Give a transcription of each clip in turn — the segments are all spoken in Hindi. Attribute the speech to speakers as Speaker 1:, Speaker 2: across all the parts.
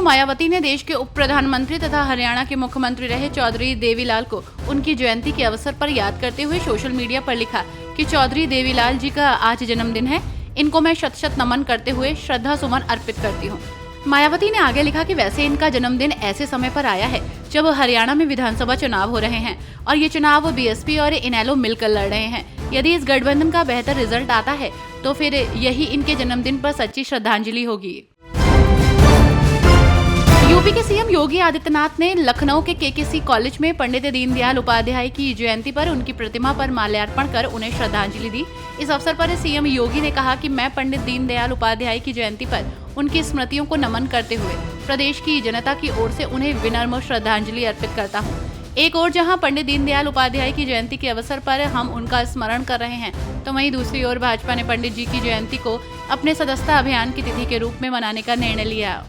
Speaker 1: मायावती ने देश के उप प्रधानमंत्री तथा हरियाणा के मुख्यमंत्री रहे चौधरी देवीलाल को उनकी जयंती के अवसर पर याद करते हुए सोशल मीडिया पर लिखा कि चौधरी देवीलाल जी का आज जन्मदिन है, इनको मैं शत शत नमन करते हुए श्रद्धा सुमन अर्पित करती हूँ। मायावती ने आगे लिखा कि वैसे इनका जन्मदिन ऐसे समय पर आया है जब हरियाणा में विधानसभा चुनाव हो रहे हैं और ये चुनाव बीएसपी और इनेलो मिलकर लड़ रहे हैं। यदि इस गठबंधन का बेहतर रिजल्ट आता है तो फिर यही इनके जन्मदिन पर सच्ची श्रद्धांजलि होगी। यूपी के सीएम योगी आदित्यनाथ ने लखनऊ के केकेसी कॉलेज में पंडित दीनदयाल उपाध्याय की जयंती पर उनकी प्रतिमा पर माल्यार्पण कर उन्हें श्रद्धांजलि दी। इस अवसर पर सीएम योगी ने कहा कि मैं पंडित दीनदयाल उपाध्याय की जयंती पर उनकी स्मृतियों को नमन करते हुए प्रदेश की जनता की ओर से उन्हें विनम्र श्रद्धांजलि अर्पित करता हूँ। एक ओर जहां पंडित दीनदयाल उपाध्याय की जयंती के अवसर पर हम उनका स्मरण कर रहे हैं, तो वहीं दूसरी ओर भाजपा ने पंडित जी की जयंती को अपने सदस्यता अभियान की तिथि के रूप में मनाने का निर्णय लिया।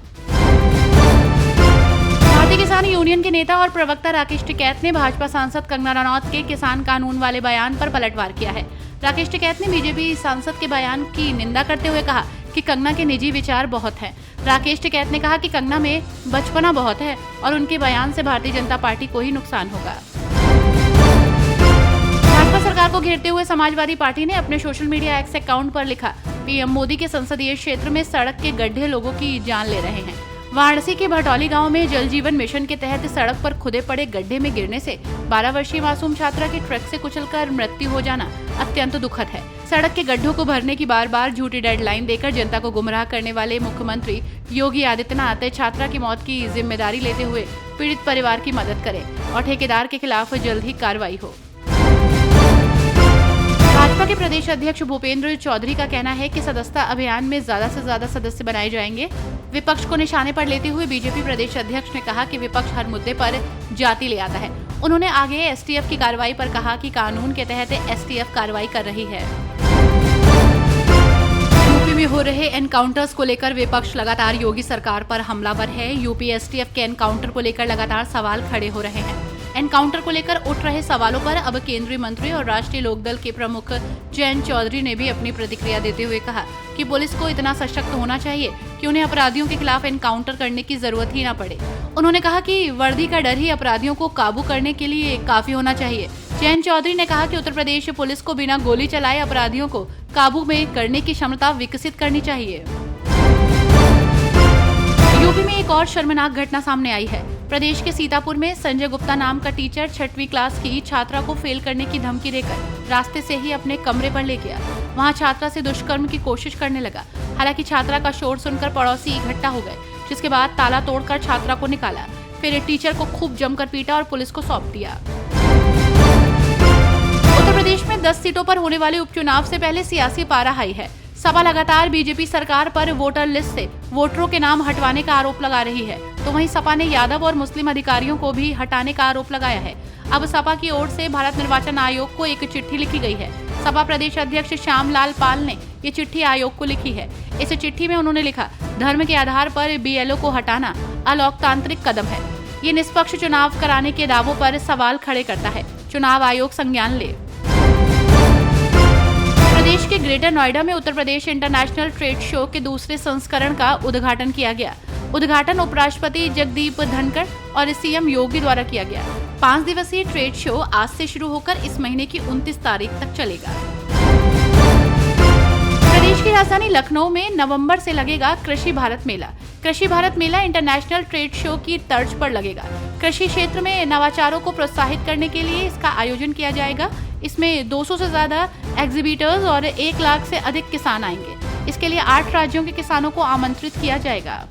Speaker 1: भारतीय किसान यूनियन के नेता और प्रवक्ता राकेश टिकैत ने भाजपा सांसद कंगना रनौत के किसान कानून वाले बयान पर पलटवार किया है। राकेश टिकैत ने बीजेपी सांसद के बयान की निंदा करते हुए कहा कि कंगना के निजी विचार बहुत हैं। राकेश टिकैत ने कहा कि कंगना में बचपना बहुत है और उनके बयान से भारतीय जनता पार्टी को ही नुकसान होगा। भाजपा सरकार को घेरते हुए समाजवादी पार्टी ने अपने सोशल मीडिया एक्स अकाउंट पर लिखा, पीएम मोदी के संसदीय क्षेत्र में सड़क के गड्ढे लोगों की जान ले रहे हैं। वाराणसी के भटौली गांव में जल जीवन मिशन के तहत सड़क पर खुदे पड़े गड्ढे में गिरने से 12 वर्षीय मासूम छात्रा की ट्रक से कुचलकर मृत्यु हो जाना अत्यंत दुखद है। सड़क के गड्ढों को भरने की बार बार झूठी डेडलाइन देकर जनता को गुमराह करने वाले मुख्यमंत्री योगी आदित्यनाथ छात्रा की मौत की जिम्मेदारी लेते हुए पीड़ित परिवार की मदद करें और ठेकेदार के खिलाफ जल्द ही कार्रवाई हो। भाजपा के प्रदेश अध्यक्ष भूपेंद्र चौधरी का कहना है कि सदस्यता अभियान में ज्यादा से ज्यादा सदस्य बनाए जाएंगे। विपक्ष को निशाने पर लेते हुए बीजेपी प्रदेश अध्यक्ष ने कहा कि विपक्ष हर मुद्दे पर जाति ले आता है। उन्होंने आगे एसटीएफ की कार्रवाई पर कहा कि कानून के तहत एसटीएफ कार्रवाई कर रही है। यूपी में हो रहे एनकाउंटर्स को लेकर विपक्ष लगातार योगी सरकार पर हमलावर है। यूपी एसटीएफ के एनकाउंटर को लेकर लगातार सवाल खड़े हो रहे हैं। एनकाउंटर को लेकर उठ रहे सवालों पर अब केंद्रीय मंत्री और राष्ट्रीय लोकदल के प्रमुख जयंत चौधरी ने भी अपनी प्रतिक्रिया देते हुए कहा कि पुलिस को इतना सशक्त होना चाहिए कि उन्हें अपराधियों के खिलाफ एनकाउंटर करने की जरूरत ही न पड़े। उन्होंने कहा कि वर्दी का डर ही अपराधियों को काबू करने के लिए काफी होना चाहिए। जयंत चौधरी ने कहा कि उत्तर प्रदेश पुलिस को बिना गोली चलाए अपराधियों को काबू में करने की क्षमता विकसित करनी चाहिए। यूपी में एक और शर्मनाक घटना सामने आई है। प्रदेश के सीतापुर में संजय गुप्ता नाम का टीचर 6वीं क्लास की छात्रा को फेल करने की धमकी देकर रास्ते से ही अपने कमरे पर ले गया। वहां छात्रा से दुष्कर्म की कोशिश करने लगा। हालांकि छात्रा का शोर सुनकर पड़ोसी इकट्ठा हो गए, जिसके बाद ताला तोड़कर छात्रा को निकाला। फिर टीचर को खूब जमकर पीटा और पुलिस को सौंप दिया। उत्तर प्रदेश में 10 सीटों पर होने वाले उपचुनाव से पहले सियासी पारा हाई है। सपा लगातार बीजेपी सरकार पर वोटर लिस्ट से वोटरों के नाम हटवाने का आरोप लगा रही है, तो वहीं सपा ने यादव और मुस्लिम अधिकारियों को भी हटाने का आरोप लगाया है। अब सपा की ओर से भारत निर्वाचन आयोग को एक चिट्ठी लिखी गई है। सपा प्रदेश अध्यक्ष श्यामलाल पाल ने ये चिट्ठी आयोग को लिखी है। इस चिट्ठी में उन्होंने लिखा, धर्म के आधार पर बीएलओ को हटाना अलोकतांत्रिक कदम है। ये निष्पक्ष चुनाव कराने के दावों पर सवाल खड़े करता है। चुनाव आयोग संज्ञान ले। प्रदेश के ग्रेटर नोएडा में Uttar Pradesh international trade show के दूसरे संस्करण का उद्घाटन किया गया। उद्घाटन उपराष्ट्रपति जगदीप धनखड़ और सीएम योगी द्वारा किया गया। 5 दिवसीय ट्रेड शो आज से शुरू होकर इस महीने की 29 तारीख तक चलेगा। प्रदेश की राजधानी लखनऊ में नवंबर से लगेगा कृषि भारत मेला। कृषि भारत मेला इंटरनेशनल ट्रेड शो की तर्ज पर लगेगा। कृषि क्षेत्र में नवाचारों को प्रोत्साहित करने के लिए इसका आयोजन किया जाएगा। इसमें 200 से ज्यादा एग्जीबिटर्स और 1 लाख से अधिक किसान आएंगे। इसके लिए 8 राज्यों के किसानों को आमंत्रित किया जाएगा।